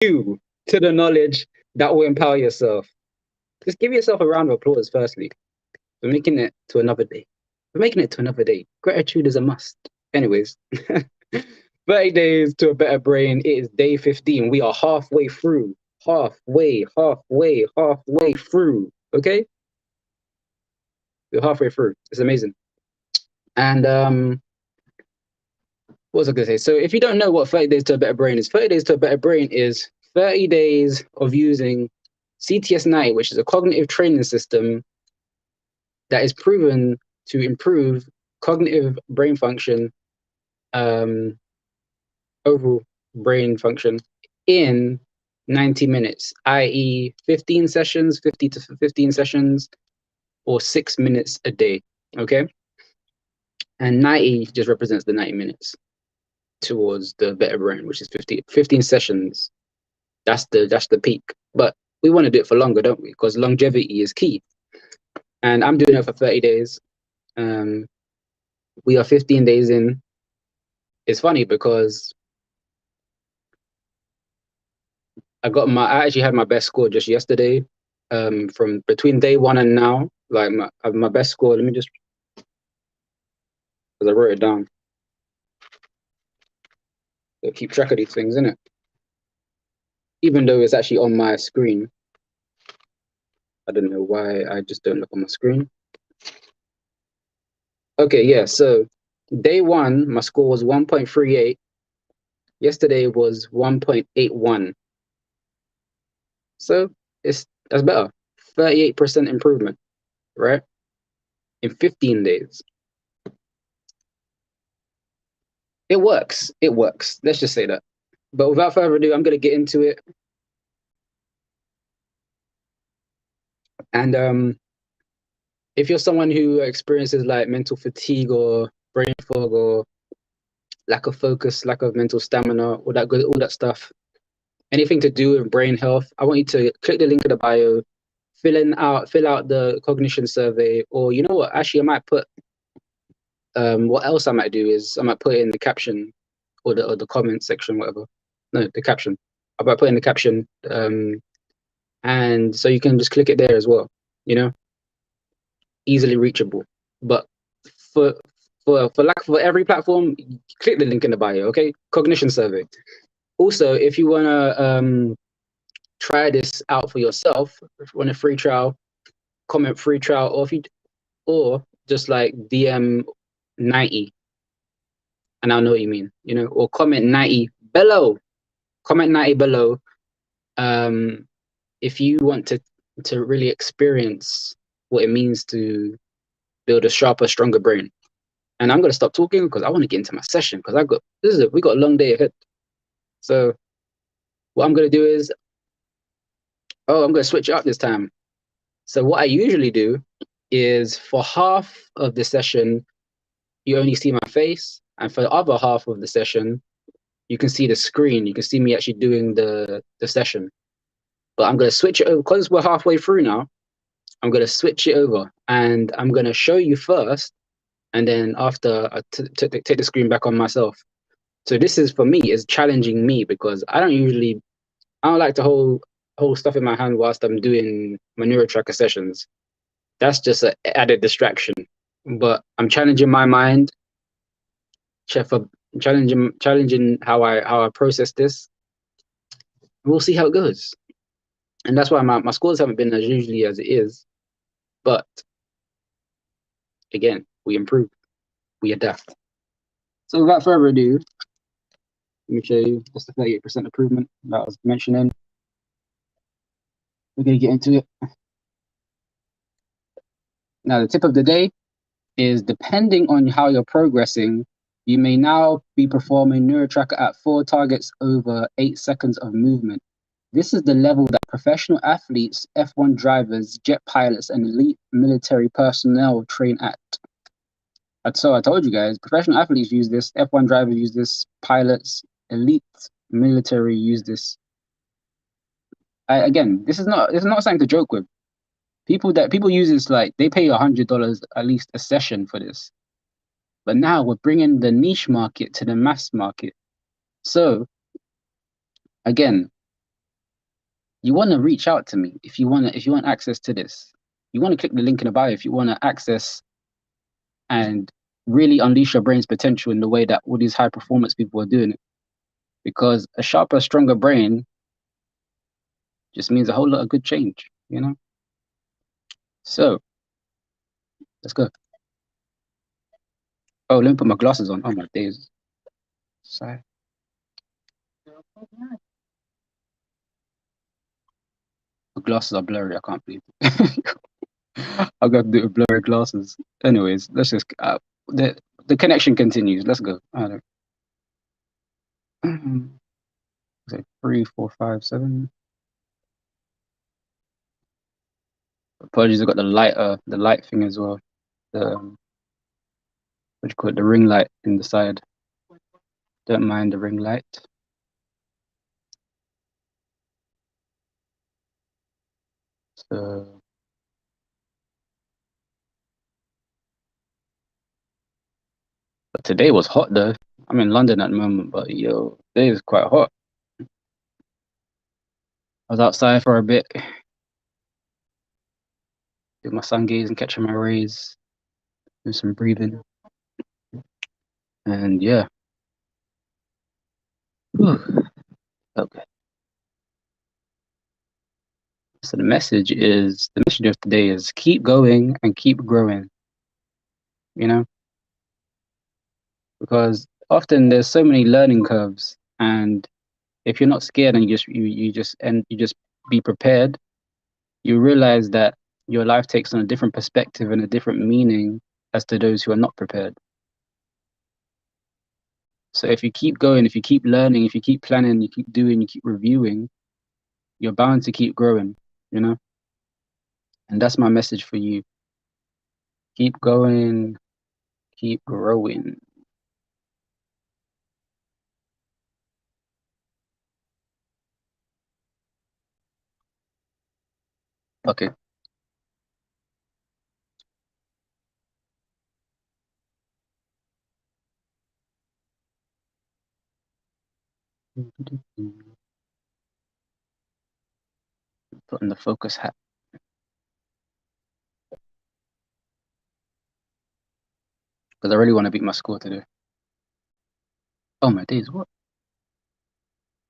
you to the knowledge that will empower yourself. Just give yourself a round of applause, firstly, for making it to another day. For making it to another day. Gratitude is a must. Anyways, 30 days to a better brain. It is day 15. We are halfway through. Halfway through. Okay? We're halfway through. It's amazing. And what was I going to say? So if you don't know what 30 days to a better brain is, 30 days to a better brain is 30 days of using CTS90, which is a cognitive training system that is proven to improve cognitive brain function, overall brain function in 90 minutes, i.e. 15 sessions, 50 to 15 sessions, or 6 minutes a day, okay? And 90 just represents the 90 minutes towards the better brain, which is 15 sessions. That's the peak. But we want to do it for longer, don't we? Because longevity is key. And I'm doing it for 30 days. We are 15 days in. It's funny because I actually had my best score just yesterday. From between day 1 and now, like my best score. Let me just, because I wrote it down. So keep track of these things, innit? Even though it's actually on my screen. I don't know why I just don't look on my screen. Okay, yeah, so day 1, my score was 1.38. Yesterday was 1.81. So that's better. 38% improvement, right? In 15 days. It works. It works. Let's just say that. But without further ado, I'm going to get into it. And if you're someone who experiences like mental fatigue or brain fog or lack of focus, lack of mental stamina, all that stuff, anything to do with brain health, I want you to click the link in the bio, fill out the cognition survey, or you know what? Actually, I might put what else I might do is I might put it in the caption or the comment section, whatever. No, the caption. I might put in the caption, and so you can just click it there as well. You know, easily reachable. But for every platform, click the link in the bio. Okay, cognition survey. Also, if you wanna try this out for yourself, if you want a free trial, comment free trial, or just like DM 90, and I'll know what you mean, you know, or comment 90 below. Comment 90 below. If you want to really experience what it means to build a sharper, stronger brain. And I'm gonna stop talking because I want to get into my session because we got a long day ahead. So what I'm gonna do is, I'm gonna switch it up this time. So what I usually do is for half of the session, you only see my face, and for the other half of the session, you can see the screen. You can see me actually doing the session. But I'm gonna switch it over because we're halfway through now. I'm gonna switch it over, and I'm gonna show you first, and then after I take the screen back on myself. So this is for me is challenging me because I don't like to hold stuff in my hand whilst I'm doing my NeuroTracker sessions. That's just an added distraction. But I'm challenging my mind, challenging how I process this. We'll see how it goes. And that's why my scores haven't been as usually as it is. But again, we improve, we adapt. So without further ado, let me show you just the 38% improvement that I was mentioning. We're going to get into it. Now, the tip of the day is depending on how you're progressing, you may now be performing NeuroTracker at 4 targets over 8 seconds of movement. This is the level that professional athletes, F1 drivers, jet pilots, and elite military personnel train at. So I told you guys, professional athletes use this, F1 drivers use this, pilots, elite military use this. Again, this is not something to joke with. People use this like they pay $100 at least a session for this. But now we're bringing the niche market to the mass market. So again, You want to reach out to me if you want access to this. You want to click the link in the bio if you want to access and really unleash your brain's potential in the way that all these high performance people are doing it. Because a sharper, stronger brain just means a whole lot of good change, you know? So let's go. Oh, let me put my glasses on. Oh my days. Sorry. My glasses are blurry. I can't believe it. I got to do it with blurry glasses. Anyways, let's just the connection continues. Let's go. I don't say 3, 4, 5, 7. Apologies, I got the light thing as well. The what do you call it? The ring light in the side. Don't mind the ring light. So but today was hot though. I'm in London at the moment, but yo, today is quite hot. I was outside for a bit, did my sun gaze and catching my rays, do some breathing, and yeah. Okay. So the message of today is keep going and keep growing, you know, because often there's so many learning curves, and if you're not scared and you just be prepared, you realize that your life takes on a different perspective and a different meaning as to those who are not prepared. So if you keep going, if you keep learning, if you keep planning, you keep doing, you keep reviewing, you're bound to keep growing, you know? And that's my message for you. Keep going, keep growing. Okay. Put on the focus hat. Because I really want to beat my score today. Oh my days, what?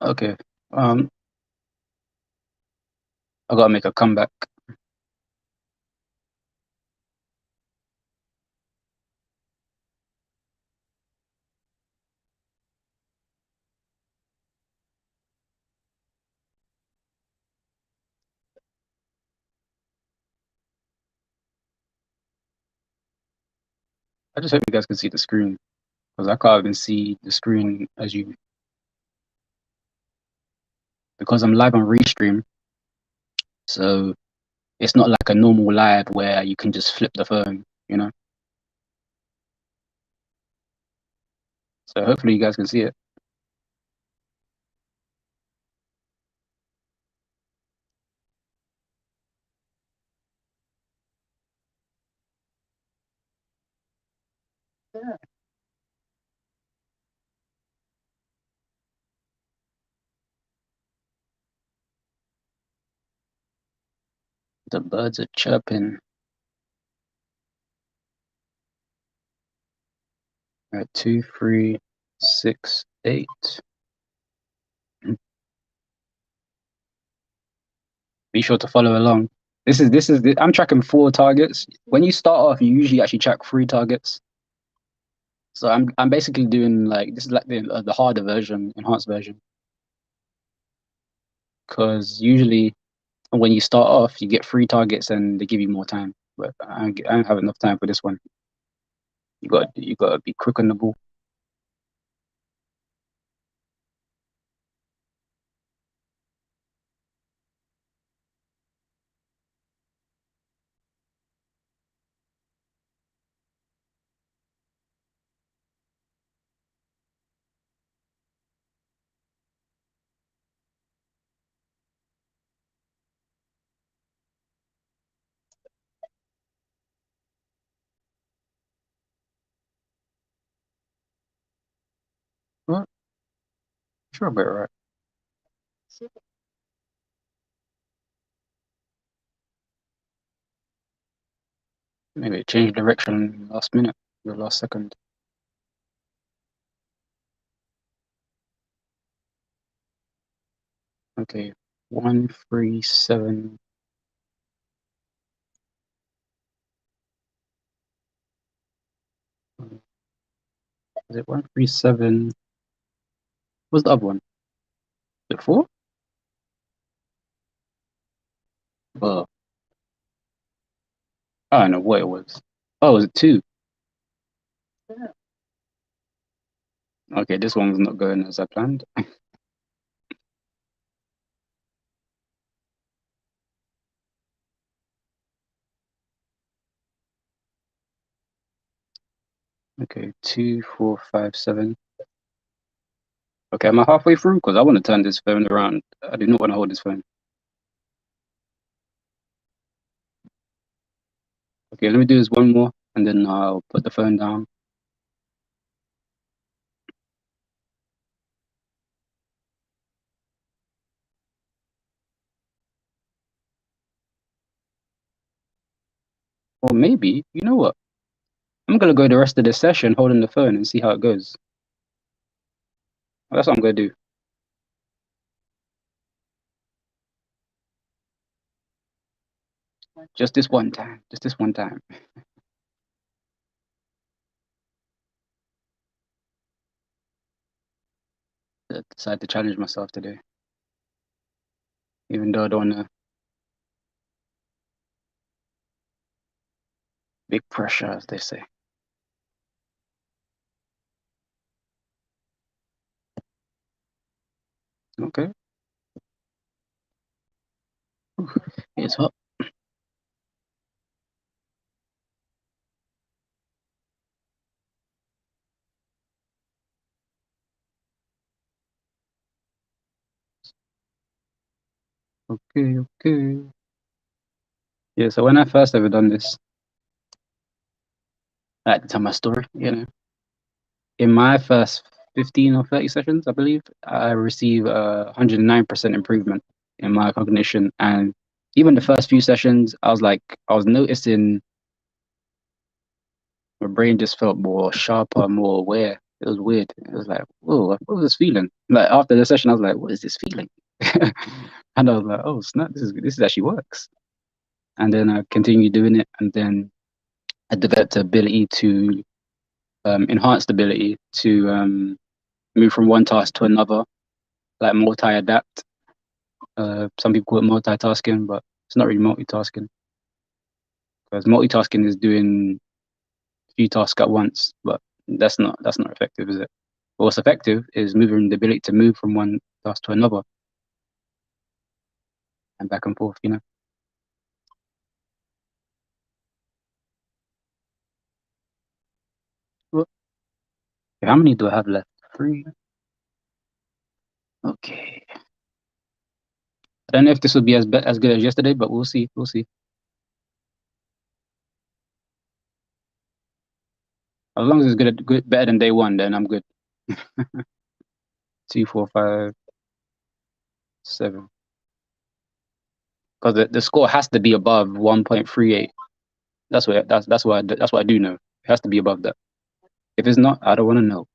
Okay. Um, I gotta make a comeback. I just hope you guys can see the screen. Because I can't even see the screen as you because I'm live on Restream. So it's not like a normal live where you can just flip the phone, you know? So hopefully you guys can see it. Yeah. The birds are chirping at 2368. Be sure to follow along. I'm tracking 4 targets. When you start off, you usually actually track 3 targets. So I'm basically doing like this is like the harder version, enhanced version. Because usually when you start off, you get 3 targets and they give you more time. But I don't have enough time for this one. You got to be quick on the ball. Well, sure, but right. Maybe it changed direction last minute, the last second. Okay, 137. Is it 137? What's the other one? Is it four? Oh, I don't know what it was. Oh, was it two? Okay, this one's not going as I planned. Okay, 2, 4, 5, 7. Okay, am I halfway through? Because I want to turn this phone around. I do not want to hold this phone. Okay, let me do this one more, and then I'll put the phone down. Or maybe, you know what? I'm gonna go the rest of the session holding the phone and see how it goes. That's what I'm gonna do. Just this one time. Just this one time. I decided to challenge myself today, even though I don't wanna big pressure, as they say. Okay. It's hot. Okay, okay. Yeah, so when I first ever done this, I had to tell my story, In my first 15 or 30 sessions, I believe, I received a 109% improvement in my cognition. And even the first few sessions, I was noticing my brain just felt more sharper, more aware. It was weird. It was like, whoa, what was this feeling? Like after the session, I was like, what is this feeling? And I was like, oh snap, this is actually works. And then I continued doing it, and then I developed the ability to enhance the ability to move from one task to another, like multi-adapt. Some people call it multitasking, but it's not really multitasking because multitasking is doing a few tasks at once, but that's not effective, is it? But what's effective is moving the ability to move from one task to another and back and forth. Well, how many do I have left? Three. Okay. I don't know if this will be as good as yesterday, but we'll see. We'll see. As long as it's good, better than day one, then I'm good. 2, 4, 5, 7. Because the score has to be above 1.38. That's what I do know. It has to be above that. If it's not, I don't want to know.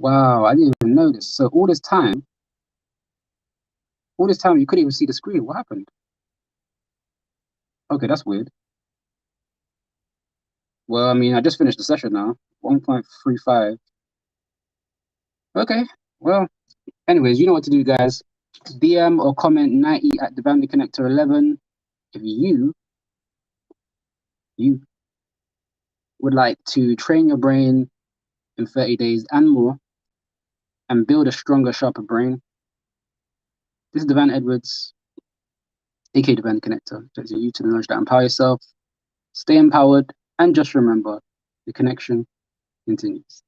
Wow, I didn't even know this. So all this time you couldn't even see the screen. What happened? Okay, that's weird. Well, I mean, I just finished the session now. 1.35. Okay. Well, anyways, you know what to do, guys. DM or comment 90 at Divinely Connector 11 if you would like to train your brain in 30 days and more and build a stronger, sharper brain. This is Divine Edwards, aka Divine Connector. Takes you to the knowledge that empower yourself. Stay empowered, and just remember, the connection continues.